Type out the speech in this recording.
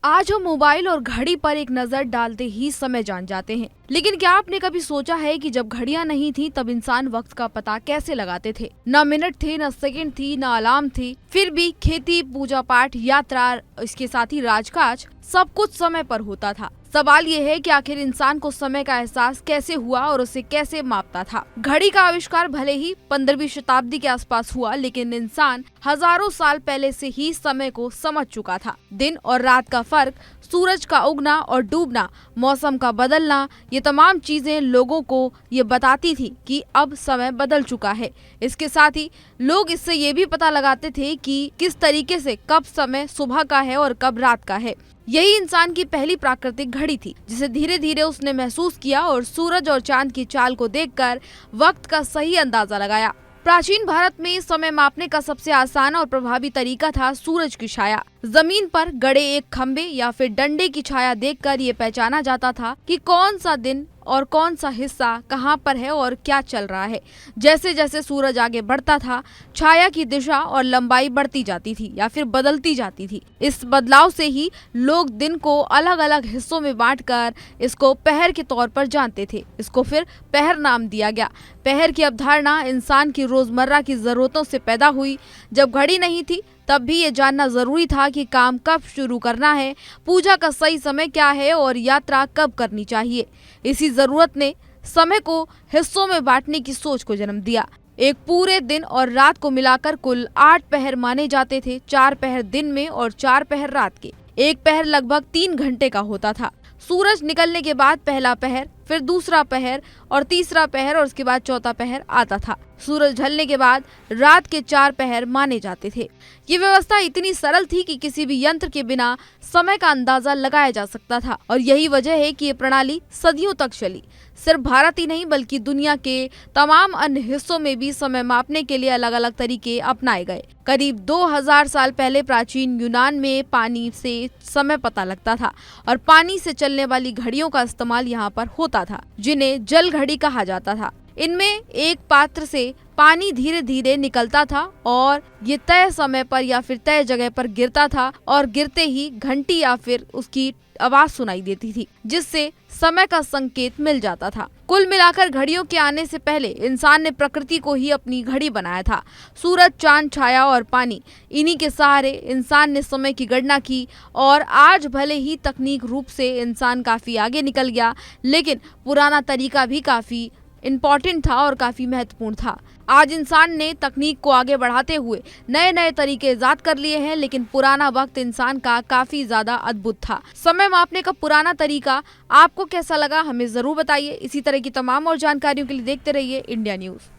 आज हम मोबाइल और घड़ी पर एक नजर डालते ही समय जान जाते हैं, लेकिन क्या आपने कभी सोचा है कि जब घड़ियां नहीं थी तब इंसान वक्त का पता कैसे लगाते थे। न मिनट थे, न सेकंड थी, न अलार्म थी, फिर भी खेती, पूजा पाठ, यात्रा, इसके साथ ही राजकाज, सब कुछ समय पर होता था। सवाल ये है कि आखिर इंसान को समय का एहसास कैसे हुआ और उसे कैसे मापता था। घड़ी का आविष्कार भले ही 15वीं शताब्दी के आसपास हुआ, लेकिन इंसान हजारों साल पहले से ही समय को समझ चुका था। दिन और रात का फर्क, सूरज का उगना और डूबना, मौसम का बदलना, ये तमाम चीजें लोगों को ये बताती थी कि अब समय बदल चुका है। इसके साथ ही लोग इससे ये भी पता लगाते थे कि किस तरीके से कब समय सुबह का है और कब रात का है। यही इंसान की पहली प्राकृतिक घड़ी थी, जिसे धीरे धीरे उसने महसूस किया और सूरज और चांद की चाल को देखकर वक्त का सही अंदाजा लगाया। प्राचीन भारत में समय मापने का सबसे आसान और प्रभावी तरीका था सूरज की छाया। जमीन पर गड़े एक खंबे या फिर डंडे की छाया देखकर ये पहचाना जाता था कि कौन सा दिन और कौन सा हिस्सा कहाँ पर है और क्या चल रहा है। जैसे जैसे सूरज आगे बढ़ता था, छाया की दिशा और लंबाई बढ़ती जाती थी या फिर बदलती जाती थी। इस बदलाव से ही लोग दिन को अलग अलग हिस्सों में बांटकर इसको पहर के तौर पर जानते थे। इसको फिर पहर नाम दिया गया। पहर की अवधारणा इंसान की रोजमर्रा की जरूरतों से पैदा हुई। जब घड़ी नहीं थी तब भी ये जानना जरूरी था कि काम कब शुरू करना है, पूजा का सही समय क्या है और यात्रा कब करनी चाहिए। इसी जरूरत ने समय को हिस्सों में बांटने की सोच को जन्म दिया। एक पूरे दिन और रात को मिलाकर कुल 8 पहर माने जाते थे। 4 पहर दिन में और 4 पहर रात के। एक पहर लगभग 3 घंटे का होता था। सूरज निकलने के बाद पहला पहर, फिर दूसरा पहर और तीसरा पहर और उसके बाद चौथा पहर आता था। सूरज ढलने के बाद रात के 4 पहर माने जाते थे। ये व्यवस्था इतनी सरल थी कि किसी भी यंत्र के बिना समय का अंदाजा लगाया जा सकता था और यही वजह है कि ये प्रणाली सदियों तक चली। सिर्फ भारत ही नहीं बल्कि दुनिया के तमाम अन्य हिस्सों में भी समय मापने के लिए अलग अलग तरीके अपनाए गए। करीब 2000 साल पहले प्राचीन यूनान में पानी से समय पता लगता था और पानी से चलने वाली घड़ियों का इस्तेमाल यहाँ पर होता था, जिन्हें जल घड़ी कहा जाता था। इनमें एक पात्र से पानी धीरे धीरे निकलता था और ये तय समय पर या फिर तय जगह पर गिरता था और गिरते ही घंटी या फिर उसकी आवाज सुनाई देती थी, जिससे समय का संकेत मिल जाता था। कुल मिलाकर घड़ियों के आने से पहले इंसान ने प्रकृति को ही अपनी घड़ी बनाया था। सूरज, चांद, छाया और पानी, इन्हीं के सहारे इंसान ने समय की गणना की और आज भले ही तकनीक रूप से इंसान काफी आगे निकल गया, लेकिन पुराना तरीका भी काफी इम्पोर्टेंट था और काफी महत्वपूर्ण था। आज इंसान ने तकनीक को आगे बढ़ाते हुए नए नए तरीके इजाद कर लिए हैं, लेकिन पुराना वक्त इंसान का काफी ज्यादा अद्भुत था। समय मापने का पुराना तरीका आपको कैसा लगा, हमें जरूर बताइए। इसी तरह की तमाम और जानकारियों के लिए देखते रहिए इंडिया न्यूज।